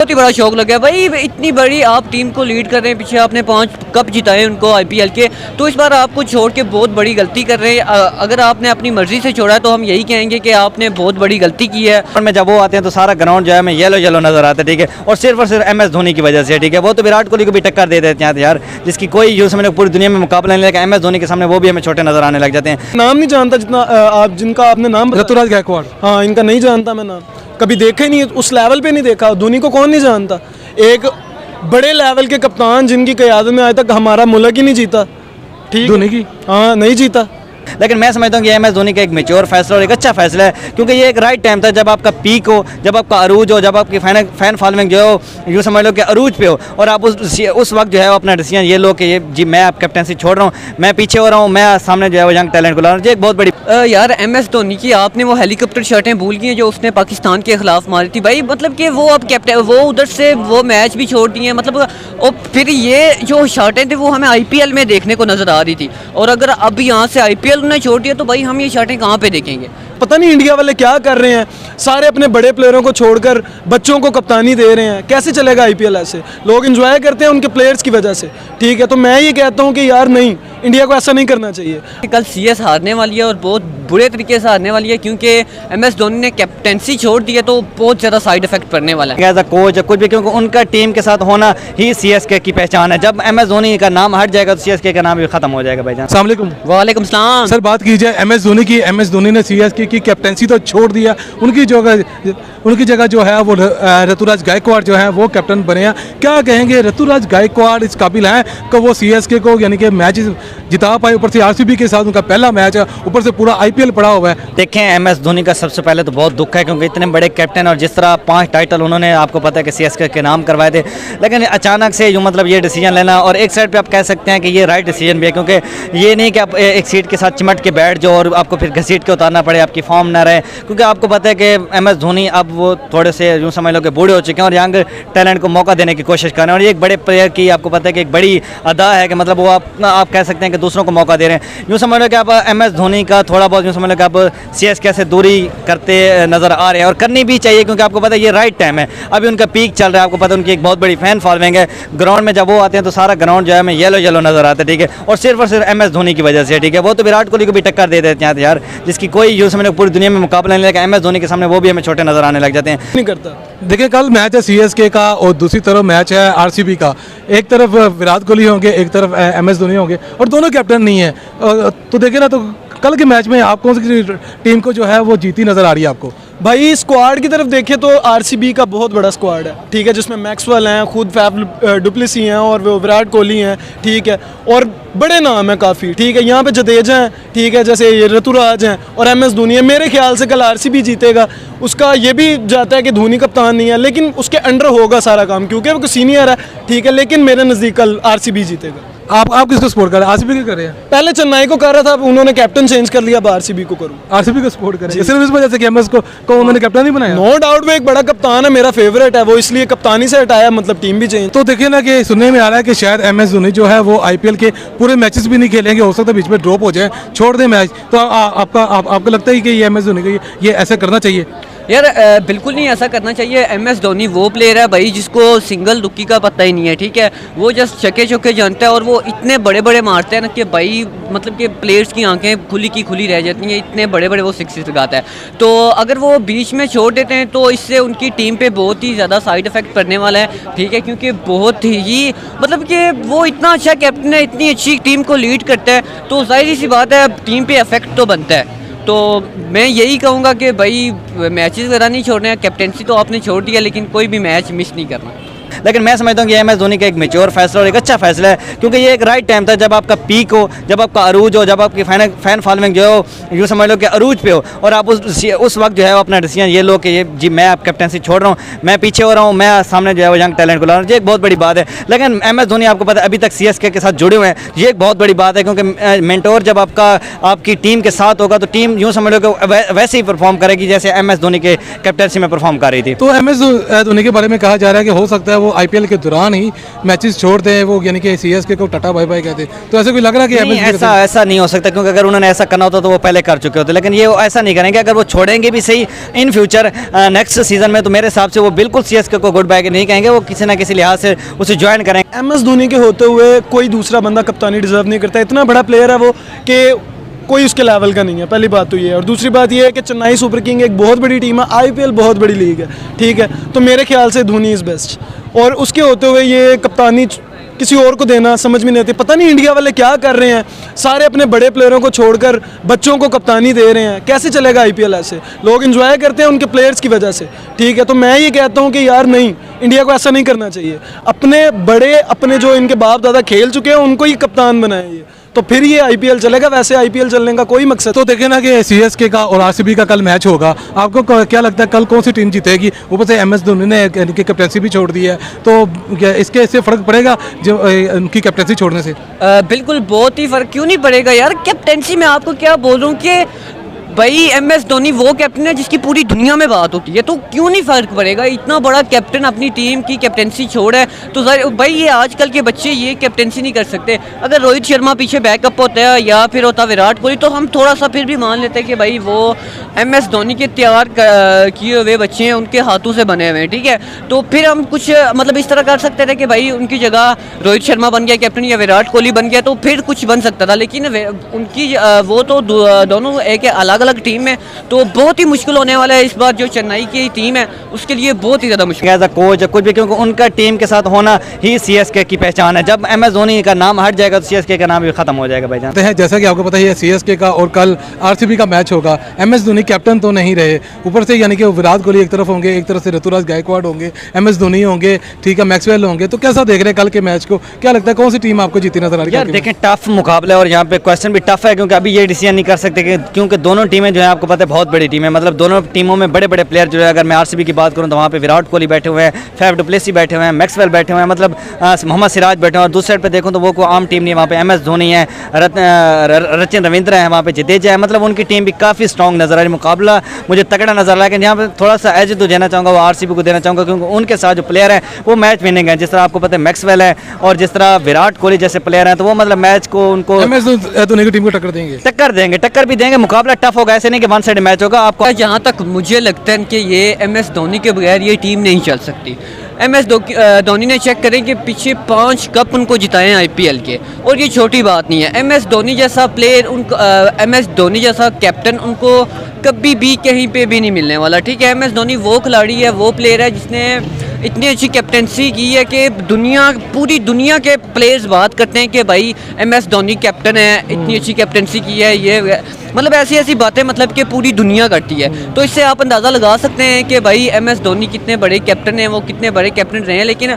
बहुत ही बड़ा शौक लग गया भाई, इतनी बड़ी आप टीम को लीड कर रहे हैं, पीछे आपने 5 कप जिताए उनको आईपीएल के, तो इस बार आपको छोड़ के बहुत बड़ी गलती कर रहे हैं। अगर आपने अपनी मर्जी से छोड़ा है तो हम यही कहेंगे कि आपने बहुत बड़ी गलती की है। और में जब वो आते हैं तो सारा ग्राउंड जो है हमें येलो येलो नजर आता है, ठीक है, और सिर्फ MS धोनी की वजह से, ठीक है। वो तो विराट कोहली को भी टक्कर दे देते हैं यार, जिसकी कोई यूज में पूरी दुनिया में मुकाबला नहीं लगा, MS धोनी के सामने वो भी हमें छोटे नजर आने लग जाते हैं। नाम नहीं जानता जितना आप जिनका आपने नाम ऋतुराज गायकवाड़। हाँ, इनका नहीं जानता मैं नाम, कभी देखा ही नहीं, उस लेवल पे नहीं देखा। धोनी को कौन नहीं जानता, एक बड़े लेवल के कप्तान जिनकी क़यादत में आज तक हमारा मुल्क ही नहीं जीता, ठीक धोनी की हाँ नहीं जीता। लेकिन मैं समझता हूँ कि MS धोनी का एक मैच्योर फैसला और एक अच्छा फैसला है, क्योंकि ये एक राइट टाइम था जब आपका पीक हो, जब आपका अरूज हो, जब आपकी फैन फॉलोइंग जो हो यूँ समझ लो कि अरूज पे हो, और आप उस वक्त जो है अपना डिसीजन ये लो कि ये जी मैं आप कैप्टनसी छोड़ रहा हूँ, मैं पीछे हो रहा हूँ, मैं सामने जो है वो यंग टैलेंट को ला रहा हूँ। ये एक बहुत बड़ी यार MS धोनी की आपने वो हेलीकॉप्टर शर्टें भूल गई हैं जो उसने पाकिस्तान के खिलाफ मारी थी भाई, मतलब कि वो अब कैप्टन, वो उधर से वो मैच भी छोड़ दिए, मतलब और फिर ये जो शर्टें थी वो हमें IPL में देखने को नज़र आ रही थी, और अगर अब यहाँ से IPL ने छोड़ दिया तो भाई हम ये शर्टें कहाँ पे देखेंगे। पता नहीं इंडिया वाले क्या कर रहे हैं, सारे अपने बड़े प्लेयरों को छोड़कर बच्चों को कप्तानी दे रहे हैं। कैसे चलेगा IPL ऐसे? लोग एंजॉय करते हैं उनके प्लेयर्स की वजह से, ठीक है। तो मैं ये कहता हूँ कि यार नहीं, इंडिया को ऐसा नहीं करना चाहिए। कल CS हारने वाली है और बहुत बुरे तरीके से हारने वाली है, क्योंकि MS धोनी ने कैप्टेंसी छोड़ दी है तो बहुत ज़्यादा साइड इफेक्ट पड़ने वाला है एज अ कोच कुछ भी, क्योंकि उनका टीम के साथ होना ही CSK की पहचान है। जब MS धोनी का नाम हट जाएगा तो CSK का नाम भी खत्म हो जाएगा भाईजान। अस्सलाम वालेकुम। वालेकुम सलाम। सर बात की जाए MS धोनी की, MS धोनी ने CSK की कैप्टेंसी तो छोड़ दिया, उनकी जगह जो है वो ऋतुराज गायकवाड़ जो है वो कैप्टन बने हैं। क्या कहेंगे, ऋतुराज गायकवाड़ इस काबिल हैं कि वो CSK को यानी कि मैच जिता पाए, ऊपर से RCB के साथ उनका पहला मैच है, ऊपर से पूरा IPL पड़ा हुआ है। देखें MS धोनी का सबसे पहले तो बहुत दुख है, क्योंकि इतने बड़े कैप्टन और जिस तरह 5 टाइटल उन्होंने आपको पता है कि CSK के नाम करवाए थे, लेकिन अचानक से यूँ मतलब ये डिसीजन लेना, और एक साइड पे आप कह सकते हैं कि ये राइट डिसीजन भी है, क्योंकि ये नहीं कि आप एक सीट के साथ चिमट के बैठ जाओ और आपको फिर घसीट के उतारना पड़े, आपकी फॉर्म ना रहे, क्योंकि आपको पता है कि MS धोनी अब वो थोड़े से यूँ समझ लो कि बूढ़े हो चुके हैं और यंग टैलेंट को मौका देने की कोशिश कर रहे हैं, और ये एक बड़े प्लेयर की आपको पता है कि एक बड़ी अदा है कि मतलब वो आप कह सकते हैं कि दूसरों को मौका दे रहे हैं। यूँ समझ लो कि आप MS धोनी का थोड़ा बहुत यूँ समझ लो कि आप CSK से दूरी करते नज़र आ रहे हैं, और करनी भी चाहिए, क्योंकि आपको पता है ये राइट टाइम है, अभी उनका पीक चल रहा है, आपको पता है उनकी एक बहुत बड़ी फैन फॉलोइंग है। ग्राउंड में जब वो आते हैं तो सारा ग्राउंड जो है हमें येलो येलो नजर आता है, ठीक है, और सिर्फ MS धोनी की वजह से, ठीक है। वो तो विराट कोहली को भी टक्कर दे देते हैं यार, जिसकी कोई यूँ समझ लो पूरी दुनिया में मुकाबला नहीं लगा, MS धोनी के सामने वो भी हमें छोटे नजर आने लग जाते हैं। नहीं करता। देखिए कल मैच है CSK का और दूसरी तरफ मैच है RCB का, एक तरफ विराट कोहली होंगे, एक तरफ MS धोनी होंगे, और दोनों कैप्टन नहीं है। तो देखिए ना, तो कल के मैच में आप कौन सी टीम को जो है वो जीती नजर आ रही है आपको? भाई स्क्वाड की तरफ देखें तो RCB का बहुत बड़ा स्क्वाड है, ठीक है, जिसमें मैक्सवेल हैं, खुद फैफ डुप्लेसी हैं, और वो विराट कोहली हैं, ठीक है, और बड़े नाम हैं काफ़ी, ठीक है। यहाँ पे जडेजा हैं, ठीक है, जैसे ये ऋतुराज हैं, और MS धोनी है। मेरे ख्याल से कल RCB जीतेगा। उसका ये भी जाता है कि धोनी कप्तान नहीं है, लेकिन उसके अंडर होगा सारा काम, क्योंकि वो सीनियर है, ठीक है, लेकिन मेरे नज़दीक कल RCB जीतेगा। आप किसको सपोर्ट कर रहे हैं? RCB को कर रहे हैं? पहले चेन्नई को कर रहा था, अब उन्होंने कैप्टन चेंज कर लिया, अब RCB को करूँ। RCB को सपोर्ट करें सिर्फ इस वजह से कि MS को उन्होंने कैप्टन नहीं बनाया? नो डाउट वो एक बड़ा कप्तान है, मेरा फेवरेट है, वो इसलिए कप्तानी से हटाया, मतलब टीम भी चेंज। तो देखिए ना कि सुनने में आ रहा है कि शायद MS धोनी जो है वो IPL के पूरे मैचेस भी नहीं खेलेंगे, हो सकता है बीच में ड्रॉप हो जाए, छोड़ दें मैच। तो आपको लगता है कि ये MS धोनी को ये ऐसा करना चाहिए? यार बिल्कुल नहीं ऐसा करना चाहिए। MS धोनी वो प्लेयर है भाई जिसको सिंगल दुक्की का पता ही नहीं है, ठीक है, वो जस्ट छक्के चौके जानता है, और वो इतने बड़े बड़े मारते हैं ना कि भाई मतलब कि प्लेयर्स की आंखें खुली की खुली रह जाती हैं, इतने बड़े बड़े वो सिक्सेस लगाता है। तो अगर वो बीच में छोड़ देते हैं तो इससे उनकी टीम पे बहुत ही ज़्यादा साइड इफेक्ट पड़ने वाला है, ठीक है, क्योंकि बहुत ही मतलब कि वो इतना अच्छा कैप्टन है, इतनी अच्छी टीम को लीड करता है, तो जाहिर सी बात है टीम पे इफेक्ट तो बनता है। तो मैं यही कहूँगा कि भाई मैचेस वगैरह नहीं छोड़ने हैं, कैप्टेंसी तो आपने छोड़ दिया, लेकिन कोई भी मैच मिस नहीं करना। लेकिन मैं समझता हूँ कि MS धोनी का एक मैच्योर फैसला और एक अच्छा फैसला है, क्योंकि ये एक राइट टाइम था जब आपका पीक हो, जब आपका अरूज हो, जब आपकी फैन फॉलोइंग जो हो यूँ समझ लो कि अरूज पे हो, और आप उस वक्त जो है अपना डिसीजन ये लो कि ये जी मैं आप कैप्टनसी छोड़ रहा हूँ, मैं पीछे हो रहा हूँ, मैं सामने जो है वो यंग टैलेंट को ला रहा हूँ। ये एक बहुत बड़ी बात है। लेकिन MS धोनी आपको पता है अभी तक CSK के साथ जुड़े हुए हैं, ये एक बहुत बड़ी बात है, क्योंकि मेंटोर जब आपकी टीम के साथ होगा तो टीम यूँ समझ लो कि वैसे ही परफॉर्म करेगी जैसे MS धोनी के कैप्टनसी में परफॉर्म कर रही थी। तो MS धोनी के बारे में कहा जा रहा है कि हो सकता है वो आईपीएल के दौरान ही मैचेस छोड़ते हैं, वो यानी कि सीएसके को टाटा बाय बाय कहते हैं। तो ऐसा कोई लग रहा है कि नहीं, MS ऐसा नहीं हो सकता, क्योंकि अगर उन्होंने ऐसा करना होता तो वो पहले कर चुके होते, लेकिन ये वो ऐसा नहीं करेंगे। अगर वो छोड़ेंगे भी सही इन फ्यूचर नेक्स्ट सीजन में, तो मेरे हिसाब से वो बिल्कुल सीएसके को गुड बाय नहीं कहेंगे, वो किसी ना किसी लिहाज से उसे ज्वाइन करेंगे। MS धोनी के होते हुए कोई दूसरा बंदा कप्तानी डिजर्व नहीं करता। इतना बड़ा प्लेयर है वो कि कोई उसके लेवल का नहीं है। पहली बात तो ये है, और दूसरी बात ये है कि चेन्नई सुपर किंग एक बहुत बड़ी टीम है, IPL बहुत बड़ी लीग है, ठीक है। तो मेरे ख्याल से धोनी इज़ बेस्ट, और उसके होते हुए ये कप्तानी किसी और को देना समझ में नहीं आती। पता नहीं इंडिया वाले क्या कर रहे हैं, सारे अपने बड़े प्लेयरों को छोड़कर बच्चों को कप्तानी दे रहे हैं। कैसे चलेगा IPL ऐसे? लोग एंजॉय करते हैं उनके प्लेयर्स की वजह से, ठीक है। तो मैं ये कहता हूँ कि यार नहीं, इंडिया को ऐसा नहीं करना चाहिए। अपने बड़े, अपने जो इनके बाप दादा खेल चुके हैं उनको ही कप्तान बनाए, ये तो फिर ये IPL चलेगा। वैसे IPL चलने का कोई मकसद तो देखें ना कि सीएसके का और आरसीबी का कल मैच होगा, आपको क्या लगता है कल कौन सी टीम जीतेगी? ऊपर से MS धोनी ने इनकी कैप्टनसी भी छोड़ दी है, तो क्या इससे फ़र्क पड़ेगा जो उनकी कैप्टनसी छोड़ने से? बिल्कुल, बहुत ही फ़र्क क्यों नहीं पड़ेगा यार। कैप्टेंसी में आपको क्या बोल रहा हूँ कि भाई MS धोनी वो कैप्टन है जिसकी पूरी दुनिया में बात होती है, तो क्यों नहीं फ़र्क पड़ेगा? इतना बड़ा कैप्टन अपनी टीम की कैप्टनसी छोड़ है, तो भाई ये आजकल के बच्चे ये कैप्टनसी नहीं कर सकते। अगर रोहित शर्मा पीछे बैकअप होता है या फिर होता विराट कोहली, तो हम थोड़ा सा फिर भी मान लेते हैं कि भाई वो MS धोनी के तैयार किए हुए बच्चे हैं, उनके हाथों से बने हुए हैं, ठीक है। तो फिर हम कुछ मतलब इस तरह कर सकते थे कि भाई उनकी जगह रोहित शर्मा बन गया कैप्टन या विराट कोहली बन गया, तो फिर कुछ बन सकता था। लेकिन उनकी वो तो दोनों एक अलग अलग टीम है, तो बहुत ही मुश्किल होने वाला है इस बार। जो चेन्नई की टीम है उसके लिए बहुत ही ज़्यादा मुश्किल एज अ कोच कुछ भी, क्योंकि उनका टीम के साथ होना ही सीएसके की पहचान है। जब MS धोनी का नाम हट जाएगा तो सीएसके का नाम भी खत्म हो जाएगा भाईजान। हैं जैसा कि आपको पता ही है सीएसके का और कल आरसीबी का मैच होगा। MS धोनी कैप्टन तो नहीं रहे, ऊपर से यानी कि विराट कोहली एक तरफ होंगे, एक तरफ से ऋतुराज गायकवाड़ होंगे, MS धोनी होंगे, ठीक है, मैक्सवेल होंगे। तो कैसा देख रहे हैं कल के मैच को? क्या लगता है कौन सी टीम आपको जीती नजर आ रही है? यार देखें, टफ मुकाबला है और यहाँ पे क्वेश्चन भी टफ है, क्योंकि अभी ये डिसीजन नहीं कर सकते क्योंकि दोनों टीमें जो है आपको पता है बहुत बड़ी टीम है। मतलब दोनों टीमों में बड़े बड़े प्लेयर जो है, अगर मैं आरसीबी की बात करूं तो वहाँ पे विराट कोहली बैठे हुए हैं, फैफ डुप्लेसी बैठे हुए हैं, मैक्सवेल बैठे हुए हैं, मतलब मोहम्मद सिराज बैठे हुए हैं। और दूसरी साइड पे देखूं तो वो कोई आम टीम नहीं है, वहाँ पे MS धोनी है, रचिन रविंद्र है, वहाँ पे जडेजा है। मतलब उनकी टीम भी काफ़ी स्ट्रॉन्ग नजर आ रही है। मुकाबला मुझे तगड़ा नजर आ रहा है, लेकिन यहाँ पे थोड़ा सा एज तो देना चाहूँगा वो आरसीबी को देना चाहूँगा, क्योंकि उनके साथ जो प्लेयर है वो मैच विनिंग है। जिस तरह आपको पता है मैक्सवेल है और जिस तरह विराट कोहली जैसे प्लेयर हैं, तो वो मतलब मैच को उनको MS धोनी की टीम को टक्कर देंगे, टक्कर भी देंगे। मुकाबला टफ होगा, ऐसे नहीं कि वन साइड मैच होगा। आपको जहाँ तक मुझे लगता है कि ये MS धोनी के बगैर ये टीम नहीं चल सकती। MS धोनी ने चेक करें कि पीछे 5 कप उनको जिताए हैं IPL के, और ये छोटी बात नहीं है। MS धोनी जैसा प्लेयर उनको MS धोनी जैसा कैप्टन उनको कभी भी कहीं पे भी नहीं मिलने वाला, ठीक है। MS धोनी वो खिलाड़ी है, वो प्लेयर है जिसने इतनी अच्छी कैप्टनसी की है कि पूरी दुनिया के प्लेयर्स बात करते हैं कि भाई MS धोनी कैप्टन है, इतनी अच्छी कैप्टनसी की है। ये मतलब ऐसी ऐसी बातें मतलब कि पूरी दुनिया करती है। तो इससे आप अंदाज़ा लगा सकते हैं कि भाई MS धोनी कितने बड़े कैप्टन हैं, वो कितने बड़े कैप्टन रहे हैं। लेकिन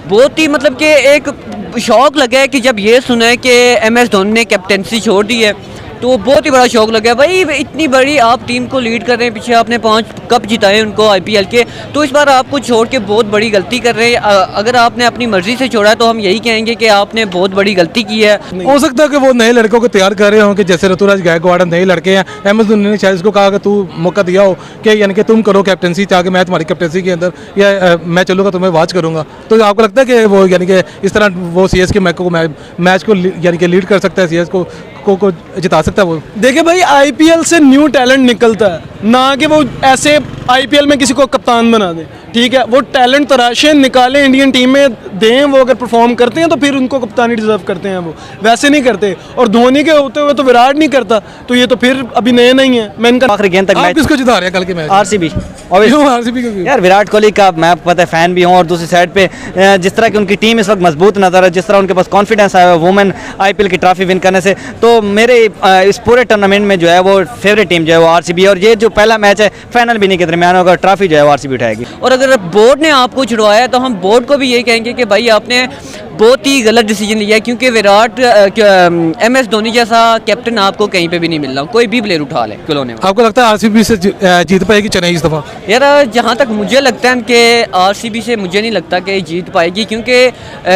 बहुत ही मतलब कि एक शौक लगा है कि जब ये सुना है कि MS धोनी ने कैप्टनसी छोड़ दी है, तो बहुत ही बड़ा शौक लगा भाई। इतनी बड़ी आप टीम को लीड कर रहे हैं, पीछे आपने 5 कप जिताए उनको IPL के, तो इस बार आपको छोड़ के बहुत बड़ी गलती कर रहे हैं। अगर आपने अपनी मर्जी से छोड़ा तो हम यही कहेंगे कि आपने बहुत बड़ी गलती की है। हो सकता है कि वो नए लड़कों को तैयार कर रहे हों, कि जैसे ऋतुराज गायकवाड़ नए लड़के हैं, MS धोनी ने शायद इसको कहा कि तू मौका दिया हो कि यानी कि तुम करो कैप्टनसी, ताकि मैं तुम्हारी कैप्टनसी के अंदर या मैं चलूँगा तुम्हें वॉच करूँगा। तो आपको लगता है कि वो यानी कि इस तरह वो CS के मैच को यानी कि लीड कर सकता है, CS को जिता सकता है वो? देखिए भाई, IPL से न्यू टैलेंट निकलता है, ना कि वो ऐसे IPL में किसी को कप्तान बना दें, ठीक है। वो टैलेंट तराशें, निकालें, इंडियन टीम में दें, वो अगर परफॉर्म करते हैं तो फिर उनको कप्तानी डिजर्व करते हैं, वो वैसे नहीं करते। और धोनी के होते हुए तो विराट नहीं करता, तो ये तो फिर अभी नए नहीं है। मैं इनका आखिरी गेंद तक आप मैच किसको जिता रहे हैं कल के मैच? आरसीबी। आरसीबी को यार विराट कोहली का मैं पता है फैन भी हूँ, और दूसरी साइड पे जिस तरह की उनकी टीम इस वक्त मजबूत नजर है, जिस तरह उनके पास कॉन्फिडेंस आया है वुमेन IPL की ट्रॉफी विन करने से, तो मेरे इस पूरे टूर्नामेंट में जो है वो फेवरेट टीम जो है वो आरसीबी। और ये जो पहला मैच है फाइनल भी नहीं के दरमियान होगा, ट्रॉफी जो है वो आरसीबी उठाएगी। और अगर बोर्ड ने आपको छुड़वाया तो हम बोर्ड को भी ये कहेंगे कि भाई आपने बहुत ही गलत डिसीजन लिया है, क्योंकि विराट MS धोनी जैसा कैप्टन आपको कहीं पे भी नहीं मिल रहा, कोई भी प्लेयर उठा ले खिलौने में। आपको लगता है आरसीबी से जीत पाएगी चेन्नई इस दफ़ा? यार जहाँ तक मुझे लगता है कि आरसीबी से मुझे नहीं लगता कि जीत पाएगी, क्योंकि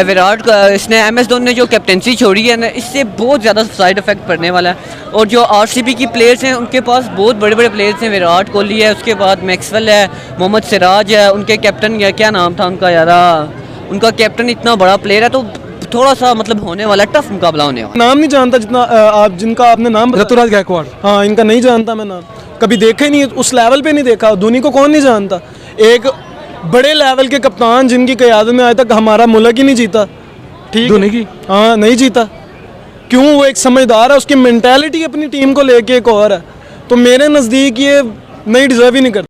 विराट इसने MS धोनी ने जो कैप्टनसी छोड़ी है ना, इससे बहुत ज़्यादा साइड इफेक्ट पड़ने वाला है। और जो आरसीबी की प्लेयर्स हैं उनके पास बहुत बड़े बड़े प्लेयर्स हैं, विराट कोहली है, उसके बाद मैक्सवेल है, मोहम्मद सिराज है, उनके कैप्टन क्या नाम था उनका यार, उनका कैप्टन इतना बड़ा प्लेयर है, तो थोड़ा सा मतलब होने वाला टफ मुकाबला होने वाला। नाम नहीं जानता जितना आप जिनका आपने नाम बताया। ऋतुराज गायकवाड़। हाँ, इनका नहीं जानता मैं नाम, कभी देखा ही नहीं, उस लेवल पे नहीं देखा। धोनी को कौन नहीं जानता, एक बड़े लेवल के कप्तान जिनकी क़यादत में आज तक हमारा मुल्क ही नहीं जीता। ठीक धोनी की? हाँ, नहीं जीता। क्यों? वो एक समझदार है, उसकी मेंटालिटी अपनी टीम को लेके एक और है। तो मेरे नज़दीक ये नहीं डिज़र्व ही नहीं करता।